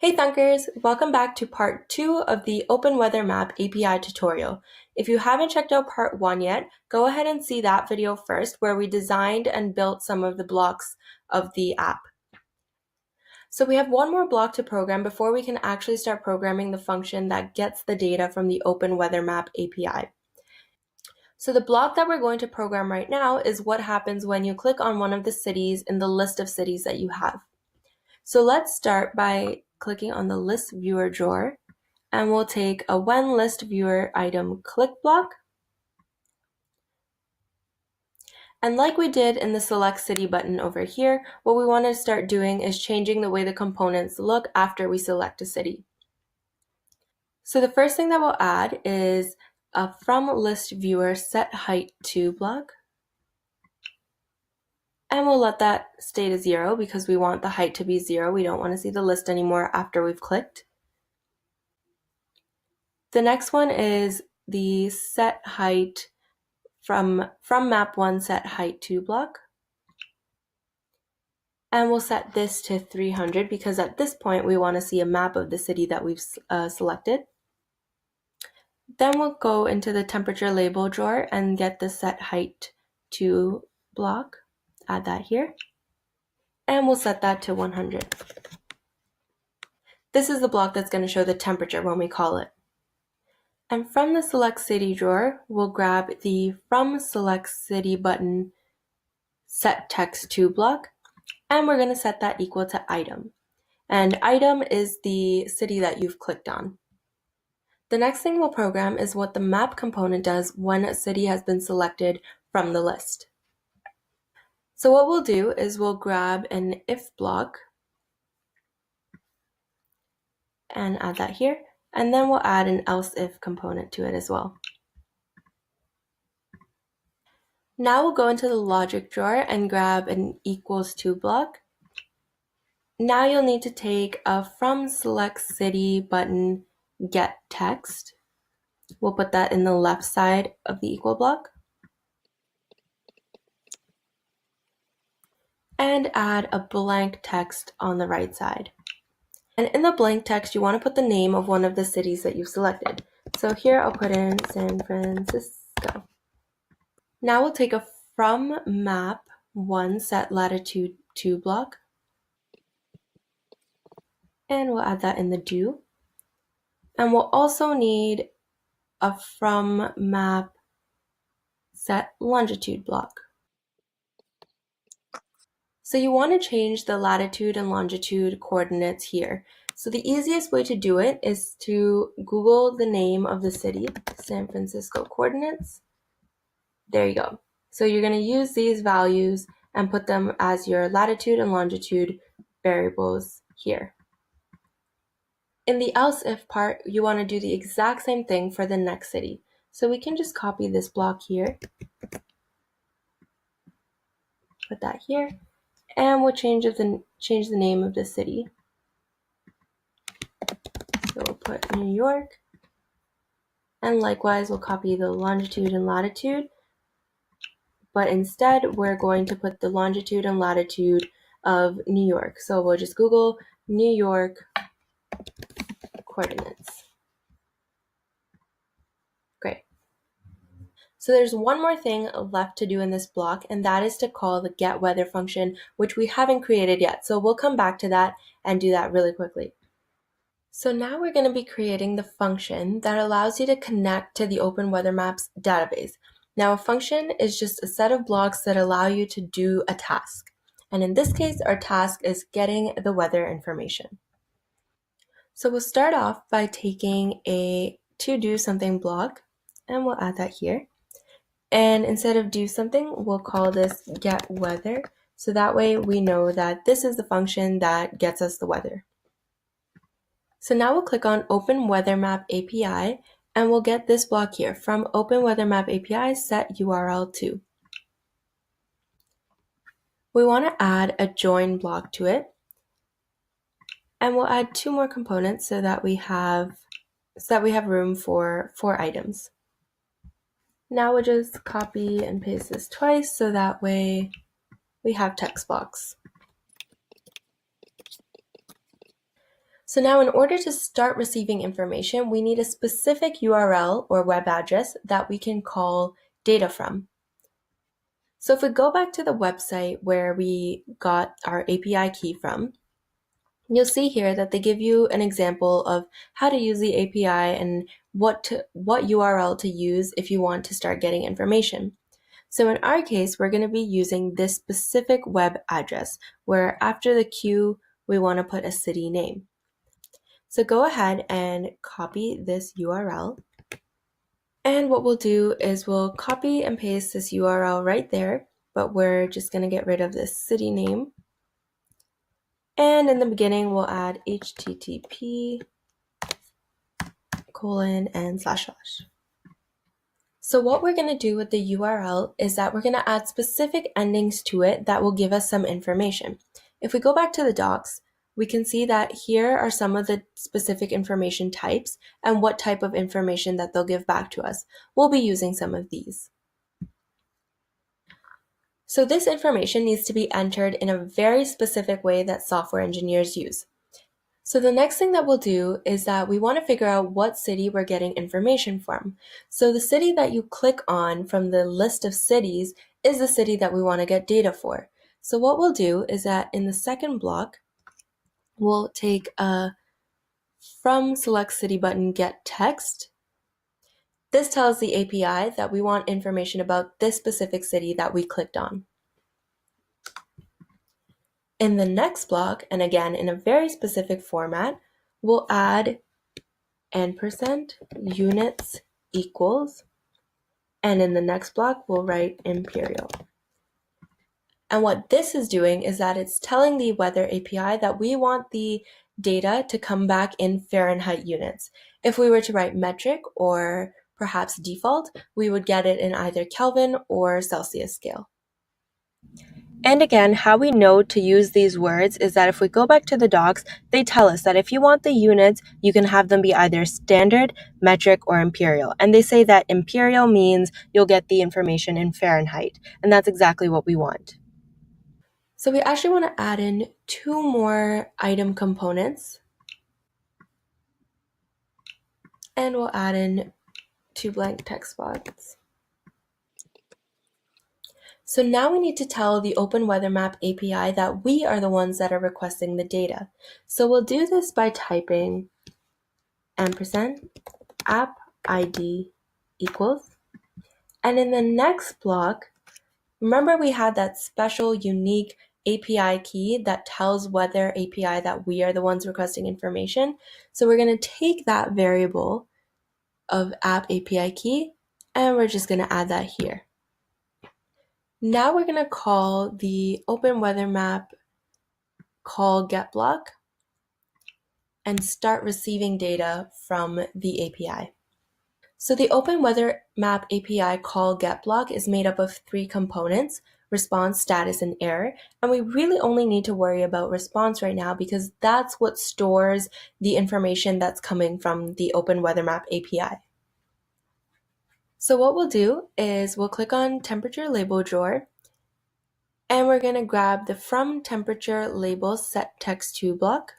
Hey Thunkers, welcome back to part 2 of the Open Weather Map API tutorial. If you haven't checked out part 1 yet, go ahead and see that video first where we designed and built some of the blocks of the app. So we have one more block to program before we can actually start programming the function that gets the data from the Open Weather Map API. So the block that we're going to program right now is what happens when you click on one of the cities in the list of cities that you have. So let's start by clicking on the list viewer drawer, and we'll take a when list viewer item click block. And like we did in the select city button over here, what we want to start doing is changing the way the components look after we select a city. So the first thing that we'll add is a from list viewer set height to block. And we'll let that stay to 0 because we want the height to be 0. We don't want to see the list anymore after we've clicked. The next one is the set height from map 1 set height to block. And we'll set this to 300 because at this point we want to see a map of the city that we've selected. Then we'll go into the temperature label drawer and get the set height to block. Add that here. And we'll set that to 100. This is the block that's going to show the temperature when we call it. And from the Select City drawer, we'll grab the From Select City button Set Text to block, and we're going to set that equal to item. And item is the city that you've clicked on. The next thing we'll program is what the map component does when a city has been selected from the list. So what we'll do is we'll grab an if block and add that here. And then we'll add an else if component to it as well. Now we'll go into the logic drawer and grab an equals to block. Now you'll need to take a from select city button get text. We'll put that in the left side of the equal block. And add a blank text on the right side. And in the blank text, you want to put the name of one of the cities that you've selected. So here I'll put in San Francisco. Now we'll take a from map 1 set latitude to block. And we'll add that in the do. And we'll also need a from map set longitude block. So you want to change the latitude and longitude coordinates here. So the easiest way to do it is to Google the name of the city, San Francisco coordinates. There you go. So you're going to use these values and put them as your latitude and longitude variables here. In the else if part, you want to do the exact same thing for the next city. So we can just copy this block here, put that here, and we'll change the name of the city. So we'll put New York, and likewise we'll copy the longitude and latitude, but instead we're going to put the longitude and latitude of New York. So we'll just Google New York coordinates. Great. So there's one more thing left to do in this block, and that is to call the getWeather function, which we haven't created yet. So we'll come back to that and do that really quickly. So now we're going to be creating the function that allows you to connect to the Open Weather Maps database. Now a function is just a set of blocks that allow you to do a task. And in this case, our task is getting the weather information. So we'll start off by taking a to do something block, and we'll add that here. And instead of do something, we'll call this get weather. So that way we know that this is the function that gets us the weather. So now we'll click on Open Weather Map API, and we'll get this block here from Open Weather Map API set URL to. We want to add a join block to it, and we'll add 2 more components so that we have room for 4 items. Now we'll just copy and paste this twice so that way we have text box. So now in order to start receiving information, we need a specific URL or web address that we can call data from. So if we go back to the website where we got our API key from, you'll see here that they give you an example of how to use the API and what URL to use if you want to start getting information. So in our case, we're going to be using this specific web address where after the Q, we want to put a city name. So go ahead and copy this URL. And what we'll do is we'll copy and paste this URL right there, but we're just going to get rid of this city name. And in the beginning, we'll add http:// and //. So what we're going to do with the URL is that we're going to add specific endings to it that will give us some information. If we go back to the docs, we can see that here are some of the specific information types and what type of information that they'll give back to us. We'll be using some of these. So this information needs to be entered in a very specific way that software engineers use. So the next thing that we'll do is that we want to figure out what city we're getting information from. So the city that you click on from the list of cities is the city that we want to get data for. So what we'll do is that in the second block, we'll take a from select city button get text. This tells the API that we want information about this specific city that we clicked on. In the next block, and again in a very specific format, we'll add ampersand units equals, and in the next block we'll write imperial. And what this is doing is that it's telling the weather API that we want the data to come back in Fahrenheit units. If we were to write metric or perhaps default, we would get it in either Kelvin or Celsius scale. And again, how we know to use these words is that if we go back to the docs, they tell us that if you want the units, you can have them be either standard, metric, or imperial. And they say that imperial means you'll get the information in Fahrenheit. And that's exactly what we want. So we actually want to add in 2 more item components. And we'll add in 2 blank text boxes. So now we need to tell the Open Weather Map API that we are the ones that are requesting the data. So we'll do this by typing ampersand app ID equals. And in the next block, remember we had that special unique API key that tells Weather API that we are the ones requesting information. So we're going to take that variable of app API key and we're just going to add that here. Now we're going to call the Open Weather Map call get block and start receiving data from the API. So the Open Weather Map API call get block is made up of 3 components: response, status, and error. And we really only need to worry about response right now because that's what stores the information that's coming from the Open Weather Map API. So what we'll do is we'll click on temperature label drawer and we're going to grab the from temperature label set text to block.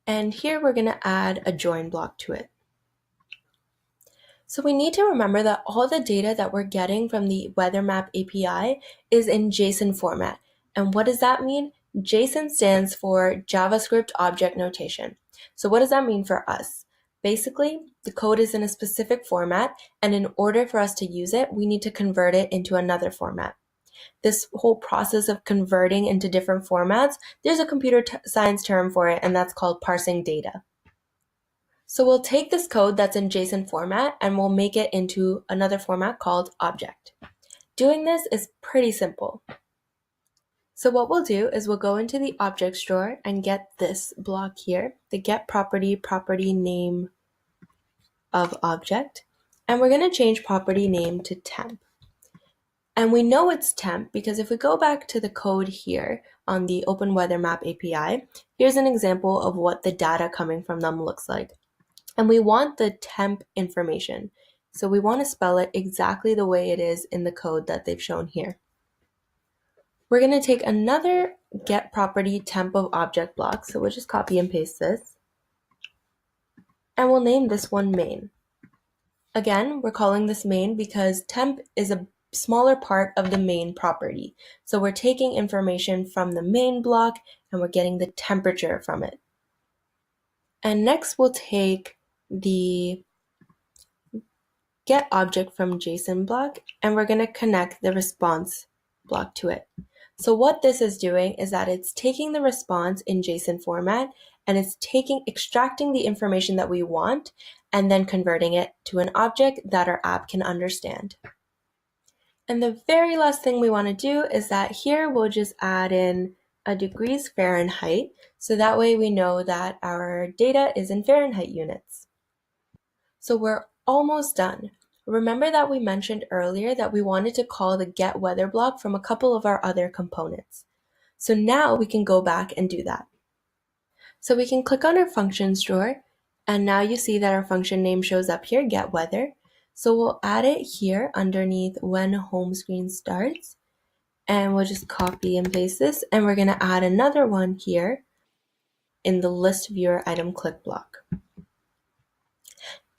And here we're going to add a join block to it. So we need to remember that all the data that we're getting from the Weather Map API is in JSON format. And what does that mean? JSON stands for JavaScript Object Notation. So what does that mean for us? Basically, the code is in a specific format, and in order for us to use it, we need to convert it into another format. This whole process of converting into different formats, there's a computer science term for it, and that's called parsing data. So we'll take this code that's in JSON format and we'll make it into another format called object. Doing this is pretty simple. So what we'll do is we'll go into the objects drawer and get this block here, the get property name of object, and we're going to change property name to temp. And we know it's temp because if we go back to the code here on the Open Weather Map API, here's an example of what the data coming from them looks like. And we want the temp information. So we want to spell it exactly the way it is in the code that they've shown here. We're going to take another get property temp of object block. So we'll just copy and paste this. and we'll name this one main. Again, we're calling this main because temp is a smaller part of the main property. So we're taking information from the main block and we're getting the temperature from it. And next we'll take the get object from JSON block and we're going to connect the response block to it. So what this is doing is that it's taking the response in JSON format and it's extracting the information that we want and then converting it to an object that our app can understand. And the very last thing we want to do is that here we'll just add in a degrees Fahrenheit, so that way we know that our data is in Fahrenheit units. So we're almost done. Remember that we mentioned earlier that we wanted to call the get weather block from a couple of our other components. So now we can go back and do that. So we can click on our functions drawer, and now you see that our function name shows up here, get weather. So we'll add it here underneath when home screen starts, and we'll just copy and paste this, and we're going to add another one here in the list viewer item click block.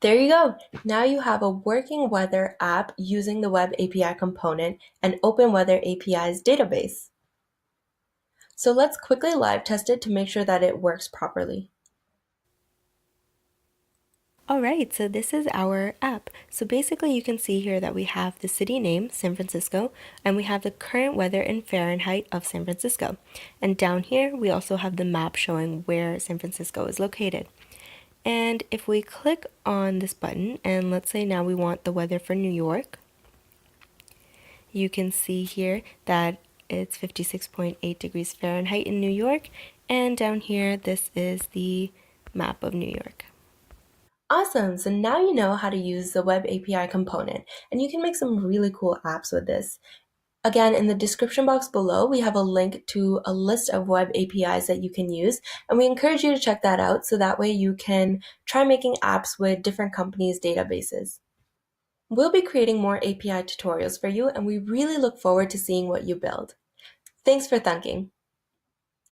There you go. Now you have a working weather app using the Web API component and Open Weather API's database. So let's quickly live test it to make sure that it works properly. Alright, so this is our app. So basically you can see here that we have the city name, San Francisco, and we have the current weather in Fahrenheit of San Francisco. And down here we also have the map showing where San Francisco is located. And if we click on this button, and let's say now we want the weather for New York, you can see here that it's 56.8 degrees Fahrenheit in New York, and down here this is the map of New York. Awesome, so now you know how to use the Web API component, and you can make some really cool apps with this. Again, in the description box below, we have a link to a list of web APIs that you can use, and we encourage you to check that out so that way you can try making apps with different companies' databases. We'll be creating more API tutorials for you, and we really look forward to seeing what you build. Thanks for thunking.